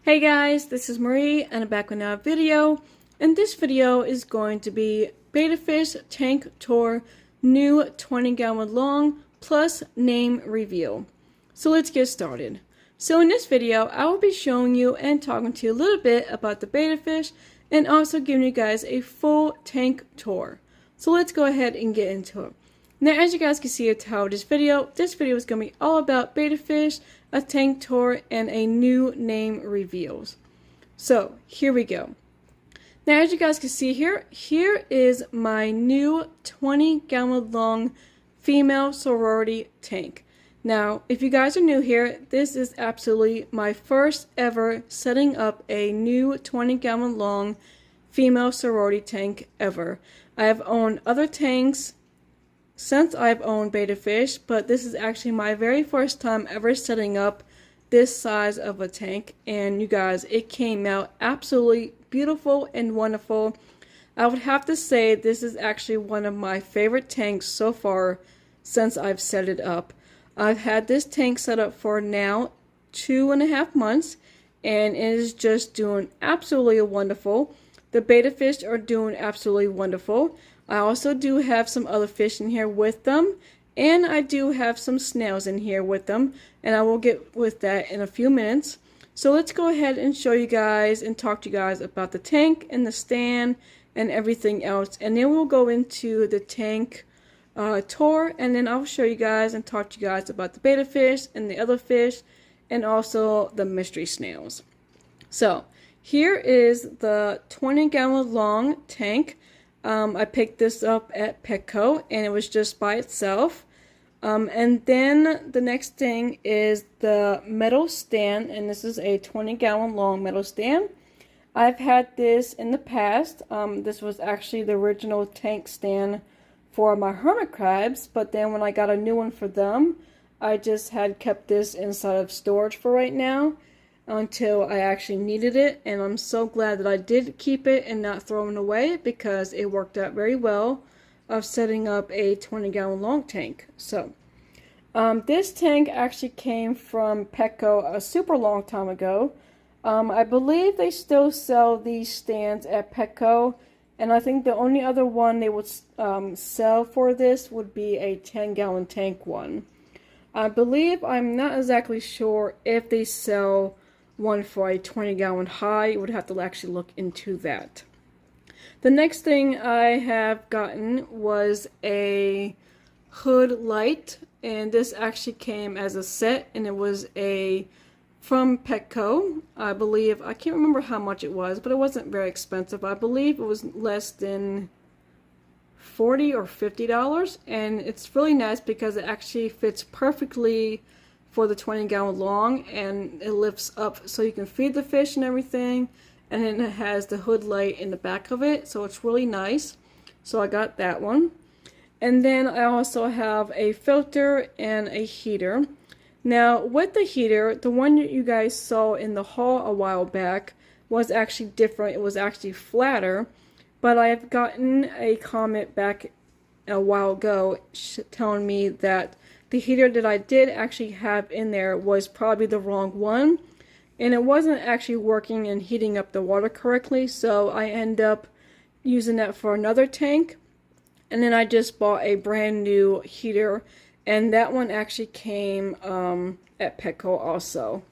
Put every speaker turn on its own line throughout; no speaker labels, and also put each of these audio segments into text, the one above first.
Hey guys, this is Marie and I'm back with another video, and this video is going to be Betta Fish Tank Tour new 20-gallon long plus name reveal. So let's get started. So in this video I will be showing you and talking to you a little bit about the Betta Fish and also giving you guys a full tank tour. So let's go ahead and get into it. Now, as you guys can see at the title of this video is going to be all about Betta Fish, a tank tour, and a new name reveals. So, here we go. Now, as you guys can see here is my new 20-gallon long female sorority tank. Now, if you guys are new here, this is absolutely my first ever setting up a new 20-gallon long female sorority tank ever. I have owned other tanks since I've owned Betta Fish, but this is actually my very first time ever setting up this size of a tank, and you guys, it came out absolutely beautiful and wonderful. I would have to say this is actually one of my favorite tanks so far since I've set it up. I've had this tank set up for now 2.5 months, and it is just doing absolutely wonderful. The Betta Fish are doing absolutely wonderful. I also do have some other fish in here with them, and I do have some snails in here with them, and I will get with that in a few minutes. So let's go ahead and show you guys and talk to you guys about the tank and the stand and everything else, and then we'll go into the tank tour, and then I'll show you guys and talk to you guys about the Betta Fish and the other fish and also the mystery snails. So here is the 20-gallon long tank. I picked this up at Petco, and it was just by itself. And then the next thing is the metal stand, and this is a 20-gallon long metal stand. I've had this in the past. This was actually the original tank stand for my hermit crabs, but then when I got a new one for them, I just had kept this inside of storage for right now until I actually needed it, and I'm so glad that I did keep it and not throw it away, because it worked out very well of setting up a 20-gallon long tank. So this tank actually came from Petco a super long time ago. I believe they still sell these stands at Petco, and I think the only other one they would sell for this would be a 10-gallon tank one. I believe, I'm not exactly sure if they sell one for a 20-gallon high. You would have to actually look into that. The next thing I have gotten was a hood light, and this actually came as a set, and it was from Petco. I believe, I can't remember how much it was, but it wasn't very expensive. I believe it was less than $40 or $50, and it's really nice because it actually fits perfectly for the 20-gallon long, and it lifts up so you can feed the fish and everything, and then it has the hood light in the back of it, so it's really nice. So I got that one. And then I also have a filter and a heater. Now with the heater, the one that you guys saw in the haul a while back was actually different. It was actually flatter, but I have gotten a comment back a while ago telling me that the heater that I did actually have in there was probably the wrong one, and it wasn't actually working and heating up the water correctly, so I end up using that for another tank, and then I just bought a brand new heater, and that one actually came at Petco also.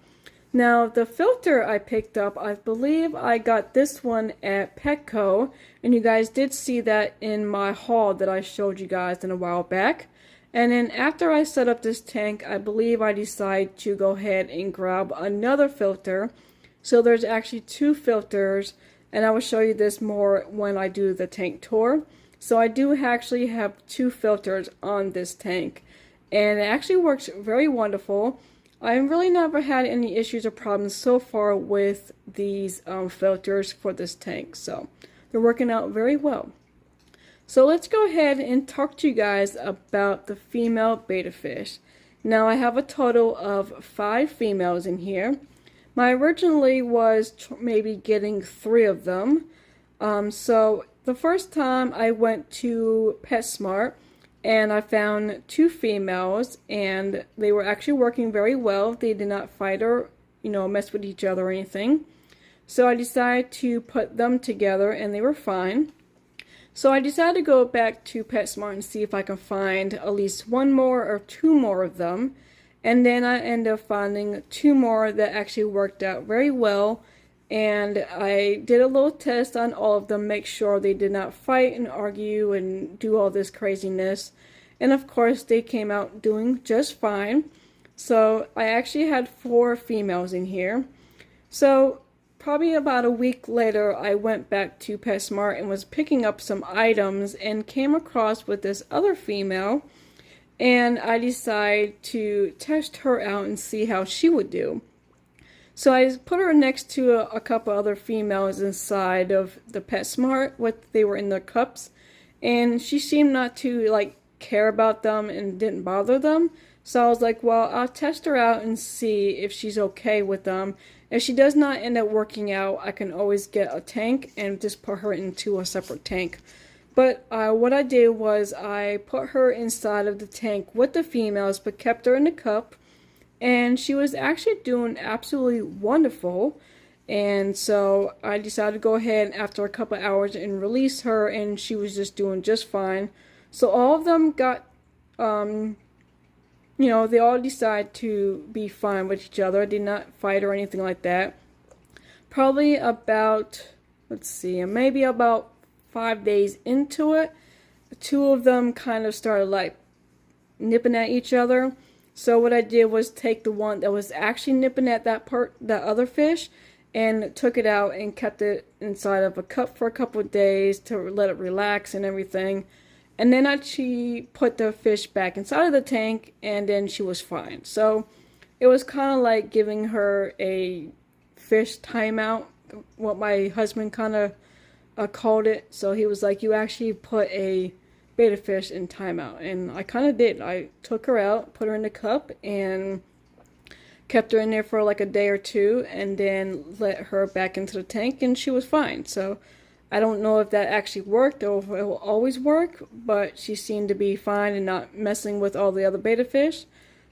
Now the filter I picked up, I believe I got this one at Petco, and you guys did see that in my haul that I showed you guys in a while back. And then after I set up this tank, I believe I decided to go ahead and grab another filter. So there's actually 2 filters, and I will show you this more when I do the tank tour. So I do actually have 2 filters on this tank, and it actually works very wonderful. I've really never had any issues or problems so far with these filters for this tank, so they're working out very well. So let's go ahead and talk to you guys about the female Betta Fish. Now I have a total of 5 females in here. My originally was maybe getting 3 of them. So the first time I went to PetSmart, and I found 2 females, and they were actually working very well. They did not fight or you know, mess with each other or anything. So I decided to put them together, and they were fine. So I decided to go back to PetSmart and see if I can find at least one more or two more of them. And then I ended up finding two more that actually worked out very well. And I did a little test on all of them, make sure they did not fight and argue and do all this craziness. And of course, they came out doing just fine. So I actually had 4 females in here. So probably about a week later, I went back to PetSmart and was picking up some items and came across with this other female. And I decided to test her out and see how she would do. So I put her next to a couple other females inside of the PetSmart. They were in their cups. And she seemed not to like care about them and didn't bother them. So I was like, well, I'll test her out and see if she's okay with them. If she does not end up working out, I can always get a tank and just put her into a separate tank. But what I did was I put her inside of the tank with the females, but kept her in the cup. And she was actually doing absolutely wonderful. And so I decided to go ahead after a couple hours and release her, and she was just doing just fine. So all of them got, you know, they all decided to be fine with each other. Did not fight or anything like that. Probably about, let's see, maybe about 5 days into it, 2 of them kind of started like nipping at each other. So what I did was take the one that was actually nipping at that other fish, and took it out and kept it inside of a cup for a couple of days to let it relax and everything. And then she put the fish back inside of the tank, and then she was fine. So it was kind of like giving her a fish timeout, what my husband kind of called it. So he was like, you actually put a betta fish in timeout. And I kind of did. I took her out, put her in the cup, and kept her in there for like a day or 2, and then let her back into the tank, and she was fine. So I don't know if that actually worked or if it will always work, but she seemed to be fine and not messing with all the other betta fish.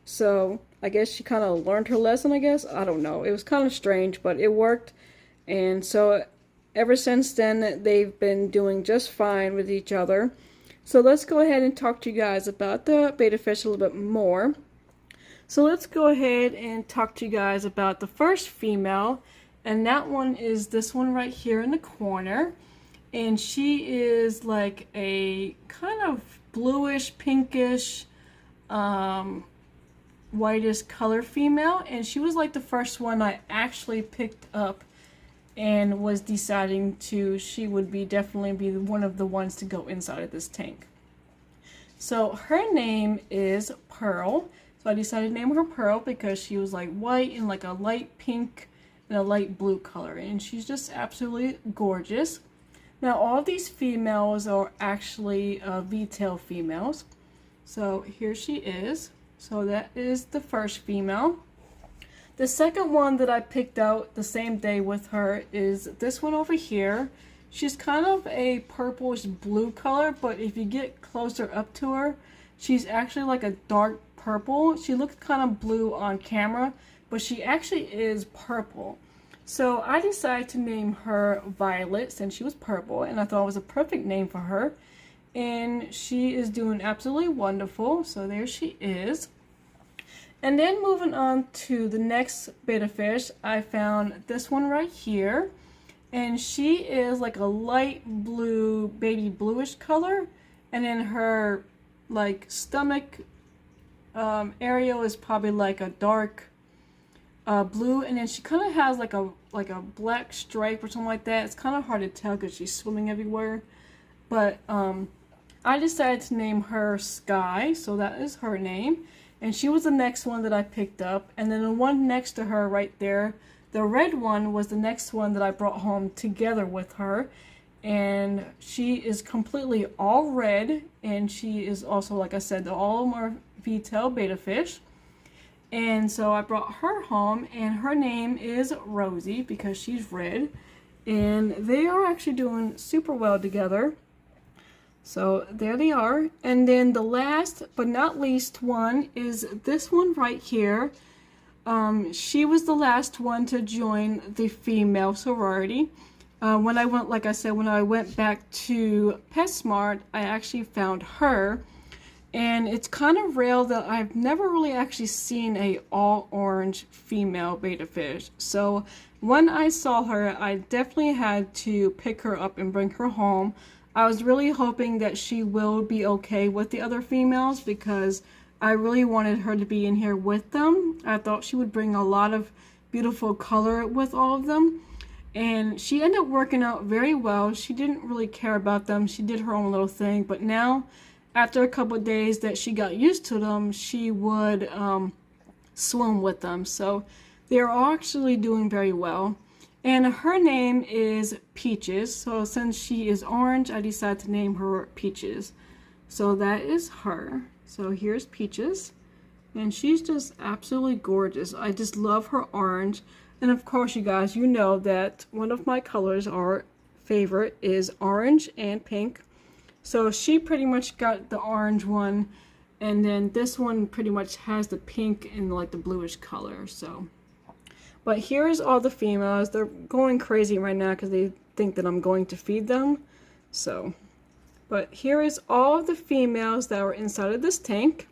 So I guess she kind of learned her lesson, I guess. I don't know. It was kind of strange, but it worked. And so ever since then, they've been doing just fine with each other. So let's go ahead and talk to you guys about the betta fish a little bit more. So let's go ahead and talk to you guys about the first female, and that one is this one right here in the corner. And she is like a kind of bluish, pinkish, whitish color female, and she was like the first one I actually picked up and was deciding she would definitely be one of the ones to go inside of this tank. So her name is Pearl. So I decided to name her Pearl because she was like white and like a light pink and a light blue color, and she's just absolutely gorgeous. Now all of these females are actually V-tail females. So here she is. So that is the first female. The second one that I picked out the same day with her is this one over here. She's kind of a purplish blue color, but if you get closer up to her, she's actually like a dark purple. She looks kind of blue on camera, but she actually is purple. So I decided to name her Violet since she was purple, and I thought it was a perfect name for her. And she is doing absolutely wonderful. So there she is. And then moving on to the next betta fish, I found this one right here. And she is like a light blue, baby bluish color. And then her like stomach area is probably like a dark blue. And then she kind of has like a black stripe or something like that. It's kind of hard to tell because she's swimming everywhere. But I decided to name her Sky. So that is her name. And she was the next one that I picked up. And then the one next to her right there, the red one, was the next one that I brought home together with her. And she is completely all red. And she is also, like I said, all of them are V-tail betta fish. And so I brought her home. And her name is Rosie because she's red. And they are actually doing super well together. So there they are. And then the last but not least one is this one right here. She was the last one to join the female sorority. When I went, like I said, when I went back to PetSmart, I actually found her. And it's kind of rare that I've never really actually seen a all orange female betta fish. So when I saw her, I definitely had to pick her up and bring her home. I was really hoping that she will be okay with the other females because I really wanted her to be in here with them. I thought she would bring a lot of beautiful color with all of them. And she ended up working out very well. She didn't really care about them. She did her own little thing. But now, after a couple of days that she got used to them, she would swim with them. So they're actually doing very well. And her name is Peaches. So since she is orange, I decided to name her Peaches. So that is her. So here's Peaches. And she's just absolutely gorgeous. I just love her orange. And of course, you guys, you know that one of my colors, our favorite, is orange and pink. So she pretty much got the orange one, and then this one pretty much has the pink and like the bluish color. So, but here's all the females. They're going crazy right now because they think that I'm going to feed them. So, but here is all of the females that were inside of this tank.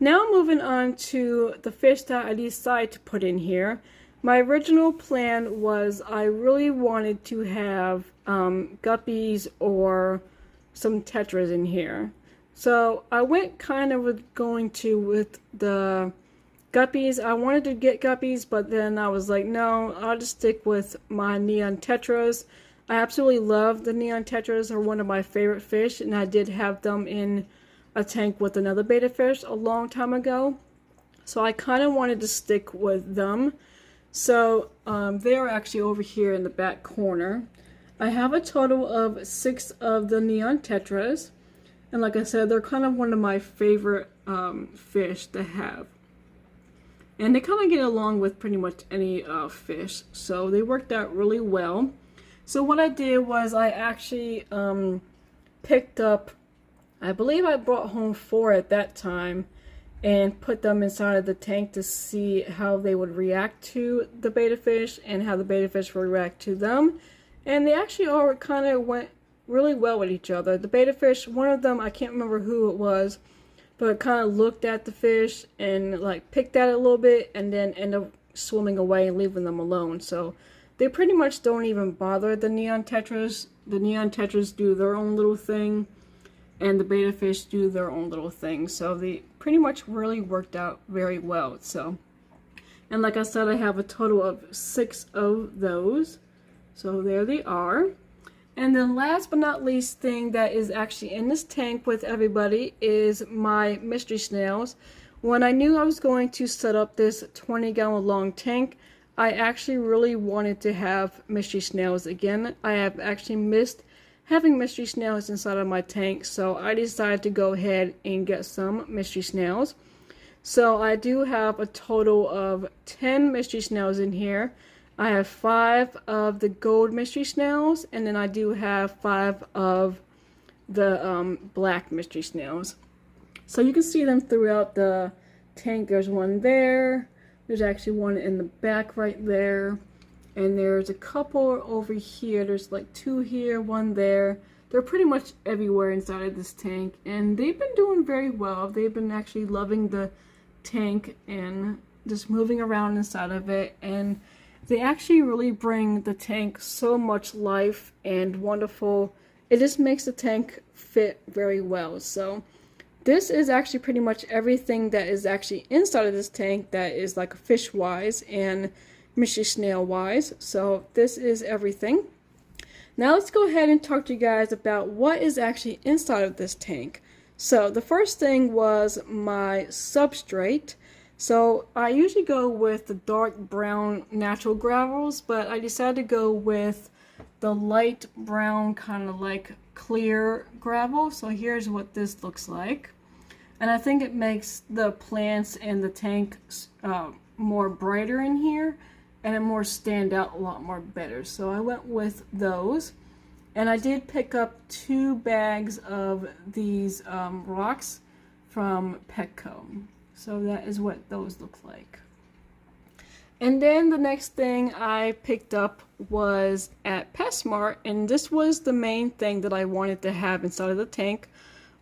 Now moving on to the fish that I decided to put in here. My original plan was I really wanted to have guppies or some tetras in here. So I went kind of with the guppies. I wanted to get guppies, but then I was like, no, I'll just stick with my neon tetras. I absolutely love the neon tetras. They're one of my favorite fish, and I did have them in a tank with another betta fish a long time ago. So I kind of wanted to stick with them. So they are actually over here in the back corner. I have a total of 6 of the neon tetras, and like I said, they're kind of one of my favorite fish to have. And they kind of get along with pretty much any fish, so they worked out really well. So what I did was I actually picked up, I believe I brought home 4 at that time, and put them inside of the tank to see how they would react to the betta fish and how the betta fish would react to them. And they actually all kind of went really well with each other. The betta fish, one of them, I can't remember who it was, but it kind of looked at the fish and like picked at it a little bit and then ended up swimming away and leaving them alone. So they pretty much don't even bother the neon tetras. The neon tetras do their own little thing, and the betta fish do their own little thing. So they pretty much really worked out very well. So, and like I said, I have a total of 6 of those. So there they are. And then last but not least thing that is actually in this tank with everybody is my mystery snails. When I knew I was going to set up this 20-gallon long tank, I actually really wanted to have mystery snails again. I have actually missed having mystery snails inside of my tank, so I decided to go ahead and get some mystery snails. So I do have a total of 10 mystery snails in here. I have 5 of the gold mystery snails, and then I do have 5 of the black mystery snails. So you can see them throughout the tank. There's one there. There's actually one in the back right there. And there's a couple over here. There's like 2 here, 1 there. They're pretty much everywhere inside of this tank. And they've been doing very well. They've been actually loving the tank and just moving around inside of it. And they actually really bring the tank so much life and wonderful. It just makes the tank fit very well. So this is actually pretty much everything that is actually inside of this tank that is like fish wise and mystery snail wise. So this is everything. Now let's go ahead and talk to you guys about what is actually inside of this tank. So the first thing was my substrate. So I usually go with the dark brown natural gravels, but I decided to go with the light brown kind of like clear gravel. So here's what this looks like. And I think it makes the plants in the tank more brighter in here, and it more stand out a lot more better. So I went with those. And I did pick up 2 bags of these rocks from Petco. So that is what those look like. And then the next thing I picked up was at PetSmart, and this was the main thing that I wanted to have inside of the tank,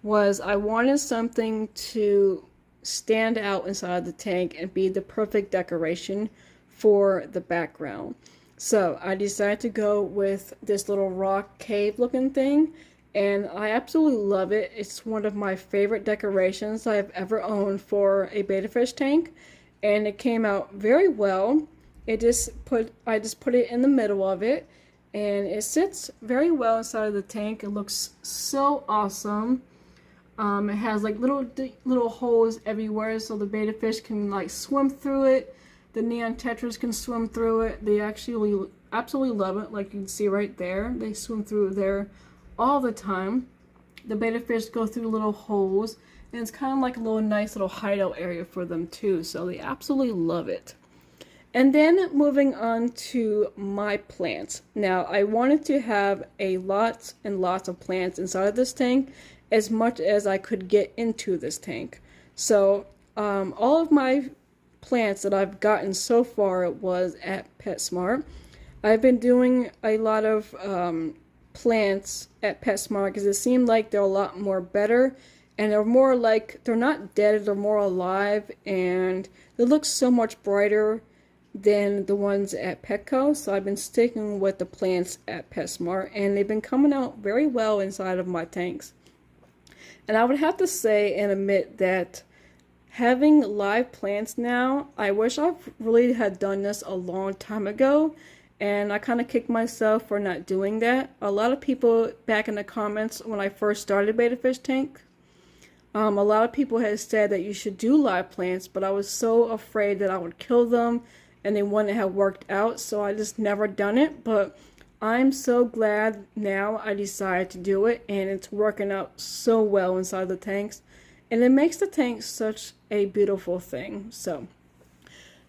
was I wanted something to stand out inside the tank and be the perfect decoration for the background. So I decided to go with this little rock cave looking thing, and I absolutely love it. It's one of my favorite decorations I've ever owned for a betta fish tank, and it came out very well. I just put it in the middle of it, and it sits very well inside of the tank. It looks so awesome. It has like little holes everywhere, so the betta fish can like swim through it. The neon tetras can swim through it. They actually absolutely love it, like you can see right there. They swim through there all the time. The betta fish go through little holes, and it's kind of like a little nice little hideout area for them too, so they absolutely love it. And then moving on to my plants. Now I wanted to have a lots and lots of plants inside of this tank, as much as I could get into this tank. So all of my plants that I've gotten so far was at PetSmart. I've been doing a lot of plants at PetSmart because it seemed like they're a lot more better, and they're more like, they're not dead, they're more alive, and they look so much brighter than the ones at Petco. So I've been sticking with the plants at PetSmart, and they've been coming out very well inside of my tanks. And I would have to say and admit that having live plants now, I wish I really had done this a long time ago, and I kind of kicked myself for not doing that. A lot of people back in the comments when I first started Betta Fish Tank, a lot of people had said that you should do live plants, but I was so afraid that I would kill them and they wouldn't have worked out, so I just never done it. But I'm so glad now I decided to do it, and it's working out so well inside the tanks, and it makes the tanks such a beautiful thing. So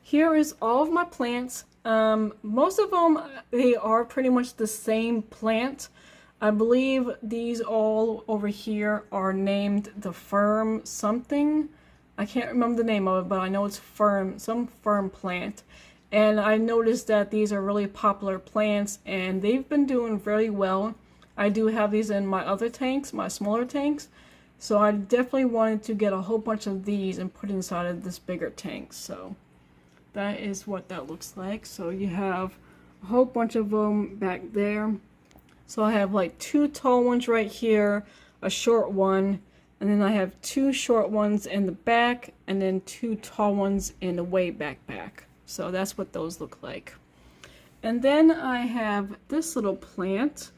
here is all of my plants. Most of them, they are pretty much the same plant. I believe these all over here are named the firm something. I can't remember the name of it, but I know it's firm, some firm plant. And I noticed that these are really popular plants, and they've been doing very well. I do have these in my other tanks, my smaller tanks. So I definitely wanted to get a whole bunch of these and put inside of this bigger tank. So that is what that looks like. So you have a whole bunch of them back there. So I have like 2 tall ones right here, a short one, and then I have 2 short ones in the back, and then 2 tall ones in the way back. So that's what those look like. And then I have this little plant.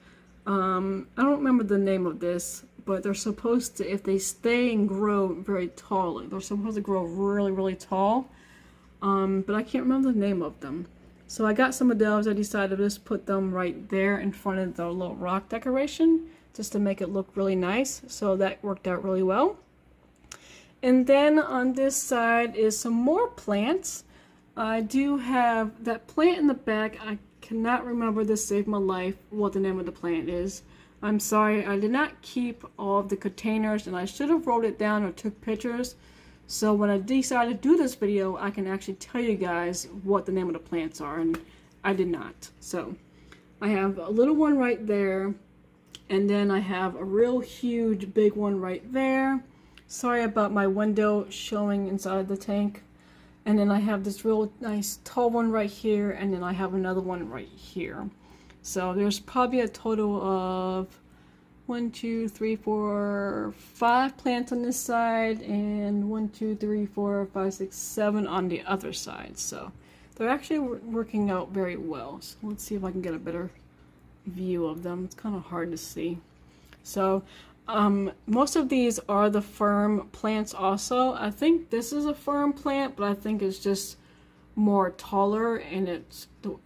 I don't remember the name of this, but they're supposed to, if they stay and grow very tall, they're supposed to grow really, really tall. But I can't remember the name of them. So I got some of those. I decided to just put them right there in front of the little rock decoration, just to make it look really nice. So that worked out really well. And then on this side is some more plants. I do have that plant in the back. I cannot remember to save my life what the name of the plant is. I'm sorry, I did not keep all of the containers, and I should have wrote it down or took pictures. So when I decided to do this video, I can actually tell you guys what the name of the plants are, and I did not. So I have a little one right there, and then I have a real huge big one right there. Sorry about my window showing inside the tank. And then I have this real nice tall one right here, and then I have another one right here. So there's probably a total of 1, 2, 3, 4, 5 plants on this side, and 1, 2, 3, 4, 5, 6, 7 on the other side. So they're actually working out very well. So let's see if I can get a better view of them. It's kind of hard to see. So most of these are the firm plants also. I think this is a firm plant, but I think it's just more taller, and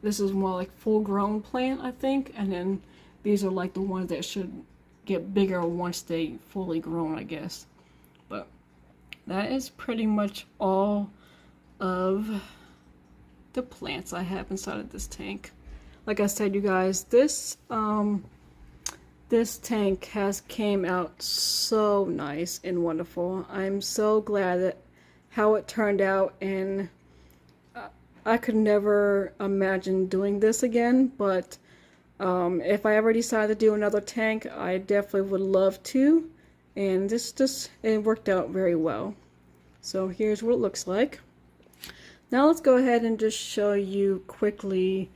this is more like full grown plant, I think. And then these are like the ones that should get bigger once they fully grown, I guess. But that is pretty much all of the plants I have inside of this tank. Like I said, you guys, this tank has came out so nice and wonderful. I'm so glad that how it turned out, and I could never imagine doing this again, but if I ever decide to do another tank, I definitely would love to. And it worked out very well. So here's what it looks like. Now let's go ahead and just show you quickly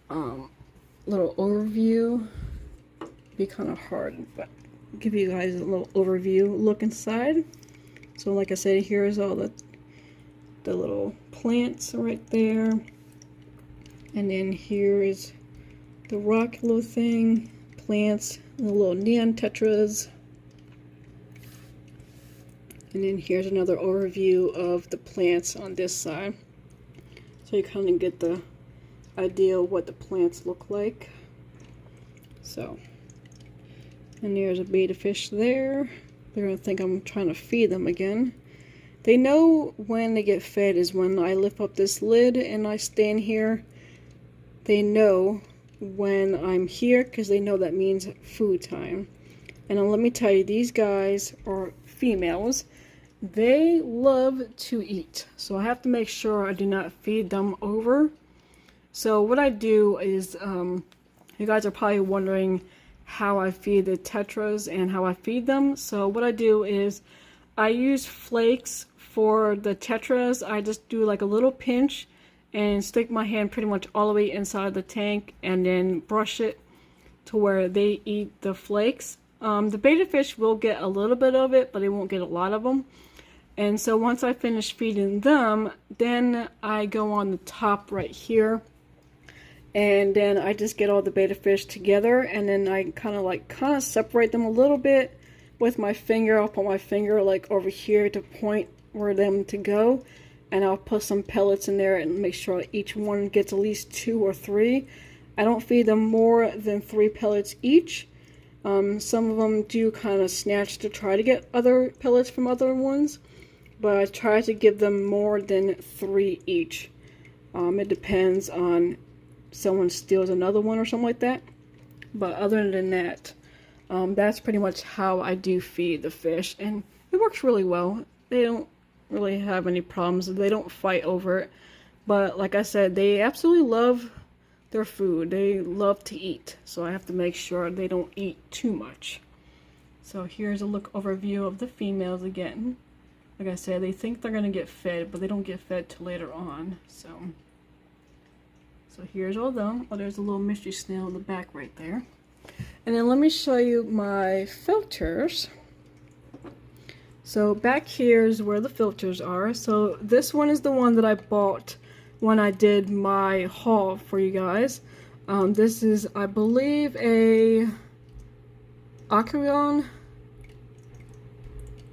little overview. Be kind of hard, but give you guys a little overview look inside. So like I said, here's all the little plants right there, and then here is the rock little thing, plants, the little neon tetras, and then here's another overview of the plants on this side, so you kind of get the idea of what the plants look like. So, and there's a betta fish there. They're gonna think I'm trying to feed them again. They know when they get fed is when I lift up this lid and I stand here. They know when I'm here because they know that means food time. And let me tell you, these guys are females. They love to eat. So I have to make sure I do not feed them over. So what I do is, you guys are probably wondering how I feed the tetras and how I feed them. So what I do is I use flakes for the tetras. I just do like a little pinch and stick my hand pretty much all the way inside the tank and then brush it to where they eat the flakes. The betta fish will get a little bit of it, but they won't get a lot of them. And so once I finish feeding them, then I go on the top right here, and then I just get all the betta fish together, and then I kind of separate them a little bit with my finger. I'll put my finger like over here to point where them to go, and I'll put some pellets in there and make sure each one gets at least 2 or 3. I don't feed them more than 3 pellets each. Some of them do kind of snatch to try to get other pellets from other ones, but I try to give them more than 3 each. It depends on someone steals another one or something like that, but other than that, that's pretty much how I do feed the fish, and it works really well. They don't really have any problems. They don't fight over it, but like I said, they absolutely love their food. They love to eat, so I have to make sure they don't eat too much. So here's a look overview of the females again. Like I said, they think they're gonna get fed, but they don't get fed till later on. So here's all them. Oh, there's a little mystery snail in the back right there. And then let me show you my filters. So back here is where the filters are. So this one is the one that I bought when I did my haul for you guys. This is, I believe, a Aquarion.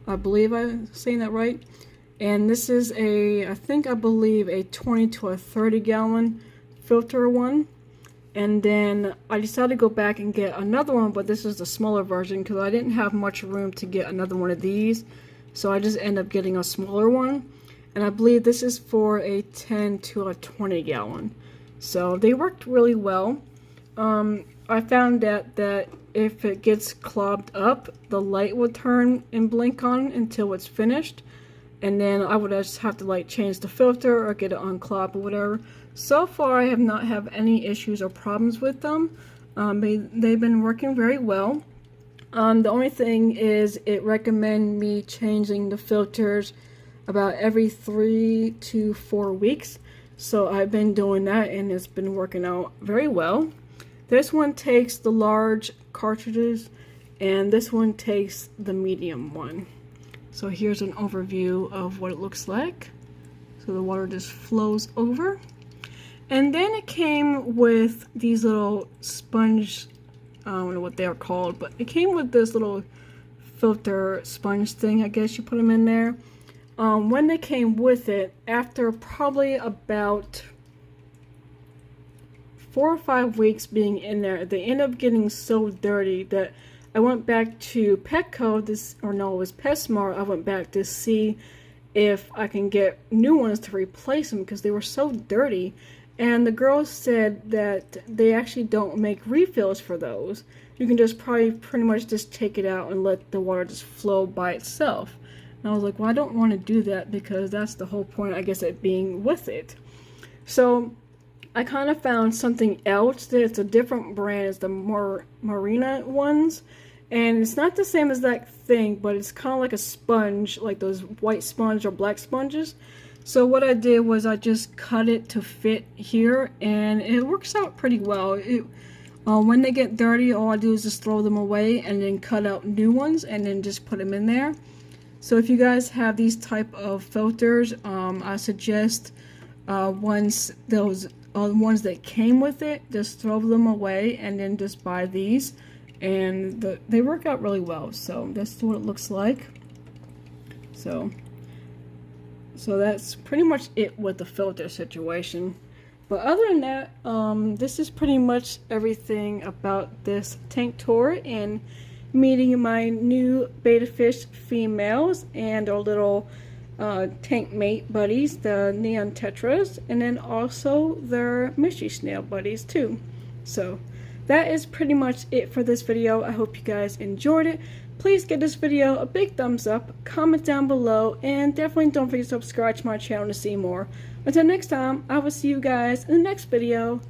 I believe I'm saying that right. And this is I believe a 20 to a 30 gallon filter one. And then I decided to go back and get another one, but this is the smaller version because I didn't have much room to get another one of these. So I just ended up getting a smaller one. And I believe this is for a 10 to a 20 gallon. So they worked really well. I found that if it gets clogged up, the light would turn and blink on until it's finished. And then I would just have to like change the filter or get it unclogged or whatever. So far I have not had any issues or problems with them. They've been working very well. The only thing is it recommends me changing the filters about every 3 to 4 weeks. So I've been doing that and it's been working out very well. This one takes the large cartridges and this one takes the medium one. So here's an overview of what it looks like. So the water just flows over. And then it came with these little sponge, I don't know what they are called, but it came with this little filter sponge thing, I guess you put them in there. When they came with it, after probably about 4 or 5 weeks being in there, they ended up getting so dirty that I went back to Petco, it was PetSmart. I went back to see if I can get new ones to replace them because they were so dirty. And the girls said that they actually don't make refills for those. You can just pretty much just take it out and let the water just flow by itself. And I was like, well, I don't want to do that because that's the whole point, I guess, of being with it. So I kind of found something else that's a different brand as the Marina ones. And it's not the same as that thing, but it's kind of like a sponge, like those white sponge or black sponges. So what I did was I just cut it to fit here, and it works out pretty well. When they get dirty, all I do is just throw them away and then cut out new ones and then just put them in there. So if you guys have these type of filters, I suggest ones that came with it, just throw them away and then just buy these. And they work out really well. So that's what it looks like. So that's pretty much it with the filter situation. But other than that, this is pretty much everything about this tank tour and meeting my new betta fish females and our little tank mate buddies, the neon tetras, and then also their mystery snail buddies too. So that is pretty much it for this video. I hope you guys enjoyed it. Please give this video a big thumbs up, comment down below, and definitely don't forget to subscribe to my channel to see more. Until next time, I will see you guys in the next video.